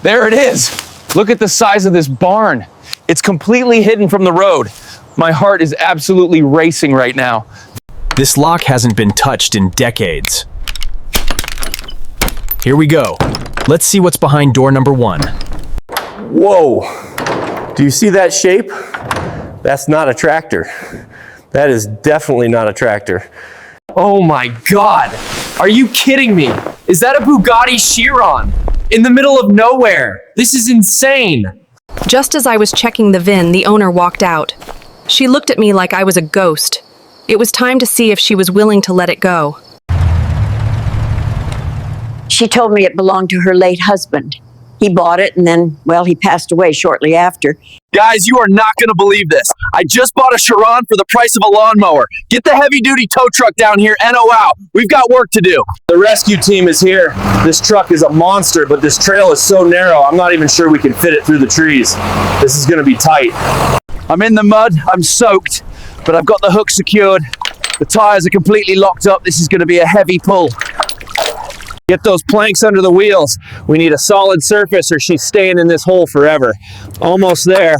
There it is. Look at the size of this barn. It's completely hidden from the road. My heart is absolutely racing right now. This lock hasn't been touched in decades. Here we go. Let's see what's behind door number 1. Whoa, do you see that shape? That's not a tractor. That is definitely not a tractor. Oh my God, are you kidding me? Is that a Bugatti Chiron in the middle of nowhere? This is insane. Just as I was checking the VIN, the owner walked out. She looked at me like I was a ghost. It was time to see if she was willing to let it go. She told me it belonged to her late husband. He bought it and then, well, he passed away shortly after. Guys, you are not gonna believe this. I just bought a Chiron for the price of a lawnmower. Get the heavy-duty tow truck down here and oh wow, we've got work to do. The rescue team is here. This truck is a monster, but this trail is so narrow, I'm not even sure we can fit it through the trees. This is gonna be tight. I'm in the mud, I'm soaked, but I've got the hook secured. The tires are completely locked up. This is gonna be a heavy pull. Get those planks under the wheels. We need a solid surface or she's staying in this hole forever. Almost there.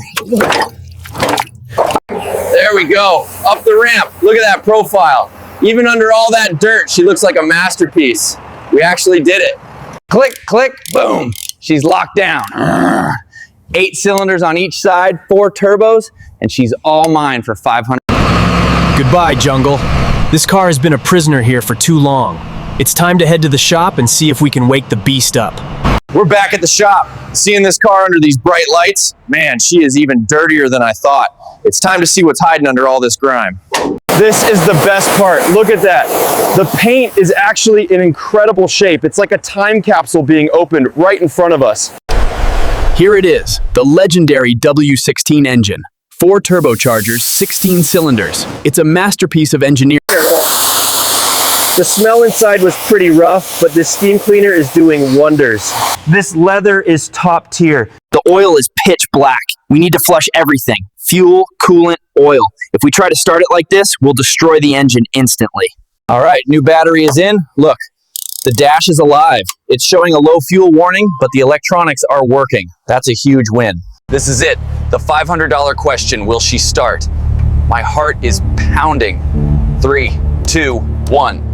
There we go, up the ramp. Look at that profile. Even under all that dirt, she looks like a masterpiece. We actually did it. Click, click, boom. She's locked down. 8 cylinders on each side, 4 turbos, and she's all mine for $500. Goodbye, jungle. This car has been a prisoner here for too long. It's time to head to the shop and see if we can wake the beast up. We're back at the shop. Seeing this car under these bright lights, man, she is even dirtier than I thought. It's time to see what's hiding under all this grime. This is the best part. Look at that. The paint is actually in incredible shape. It's like a time capsule being opened right in front of us. Here it is, the legendary W16 engine. 4 turbochargers, 16 cylinders. It's a masterpiece of engineering. The smell inside was pretty rough, but this steam cleaner is doing wonders. This leather is top tier. The oil is pitch black. We need to flush everything. Fuel, coolant, oil. If we try to start it like this, we'll destroy the engine instantly. All right, new battery is in. Look, the dash is alive. It's showing a low fuel warning, but the electronics are working. That's a huge win. This is it, the $500 question, will she start? My heart is pounding. 3, 2, 1.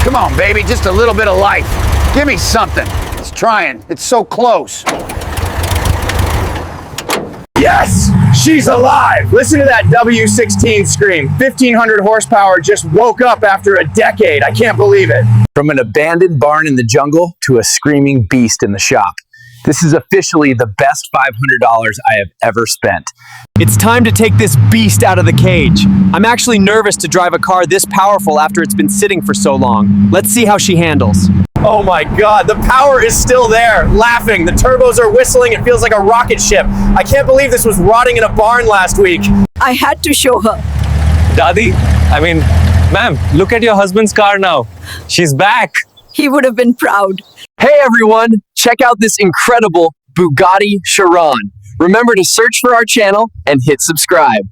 Come on, baby, just a little bit of life. Give me something. It's trying, it's so close. Yes, she's alive. Listen to that W16 scream. 1,500 horsepower just woke up after a decade. I can't believe it. From an abandoned barn in the jungle to a screaming beast in the shop. This is officially the best $500 I have ever spent. It's time to take this beast out of the cage. I'm actually nervous to drive a car this powerful after it's been sitting for so long. Let's see how she handles. Oh my God, the power is still there, laughing. The turbos are whistling. It feels like a rocket ship. I can't believe this was rotting in a barn last week. I had to show her. Daddy, ma'am, look at your husband's car now. She's back. He would have been proud. Hey everyone, check out this incredible Bugatti Chiron. Remember to search for our channel and hit subscribe.